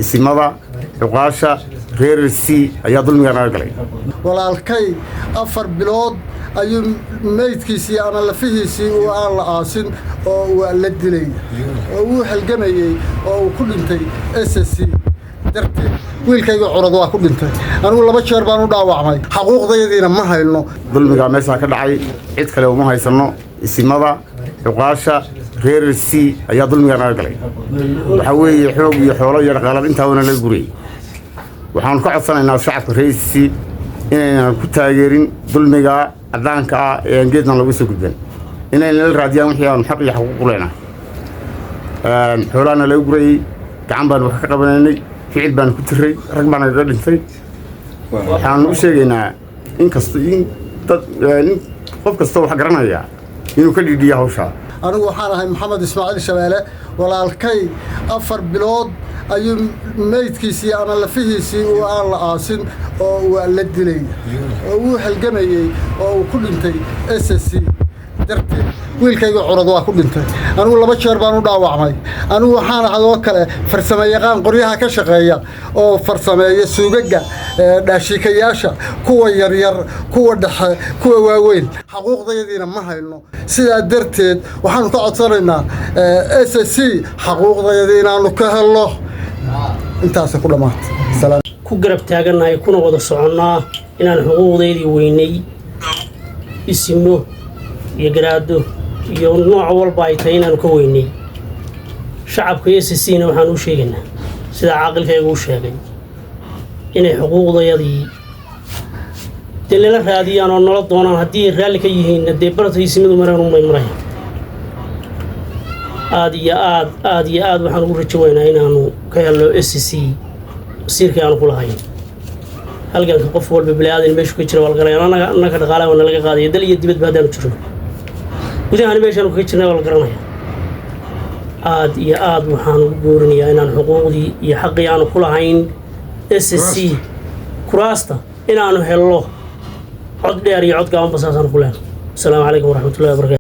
isimada uqaasha reer C ayaa dulmiga naga galay walaalkay 4 bilood ayuu meydkiisii ama lafihiisii uu aan la aasin oo waa la dilay oo uu halgamayay oo uu ku dhintay SSC darteed wiilkayga curad waa ku dhintay anigu 2 jeer baan u dhaawacmay xaquuqdaydina ma hayno dulmiga meesha ka dhacay cid kale uma haysano isimada uqaasha reer C ayaa dulmiga naga galay waxa weeye xoog iyo xoolo iyo dhaqaale inta wana la guray waxaan ka codsanaynaa shacabka reer C inaynan ku taageerin dulmiga cadaanka ah ee geedna lagu soo gudbin inaynan la raadiyaan wixii aan xaq iyo xuquuq u leenahay xoolaana la guray gacan baan wax ka qabanaynay ficil baan ku tiray rag baan naga dhintay waxaan u sheegaynaa in qof kasta wax garanaya inuu ka dhiidhiyo hawsha anigu waxaan ahay maxamed ismaaciil shabeele walaalkay 4 bilood ayuu meydkiisii ama lafihiisii uu aan la aasin oo waa la dilay oo uu halgamayay oo uu ku dhintay SSC darteed wiilkayga curad waa ku dhintay anigu 2 jeer baan u dhaawacmay anigu waxaan ahay oo kale farsamo yaqaan qoryaha ka shaqeeya oo farsameeya suugaga dhaashikayaasha kuwa yaryar kuwa dhexe kuwa waaweyn xaquuqdaydina ma hayno sidaa darteed waxaan ka codsanaynaa SSC xaquuqdaydina inaanu ka helno intaas ku dhamaatay salaam ku garab taaganahay kuna wada soconnaa inaan xuquuqdeedii weynay isimo iyo garaado iyo nooc walba ay tahay inaan ka weynay shacabka SSC-na waxaan u sheegaynaa sida caaqilkaygu u sheegay inay xuquuqdeedii la raadiyaan oo nolol doonaan haddii raalli ka yihiin dee barta isimadu maraan u maymarayn aad iyo aad waxaan ugu rajaweynaa inaanu ka helno SSC wasiirkii aanu ku lahayn halganka qof walba bilaadan meeshu ka jira walgalayaan annaga dhaqaalaha wana laga qaadayo dal iyo dibadba haddaanu jirno gudahaan meeshaanu kaga jirnay waa la garanaya aad iyo aad waxaan ugu boorinayaa inaan xuquuqdii iyo xaqii aanu ku lahayn SSC kuraasta inaanu helno cod dheer iyo cod gaaban basaasaan ku lehno asalaamu calaykum waraxmatullahi wabarakatu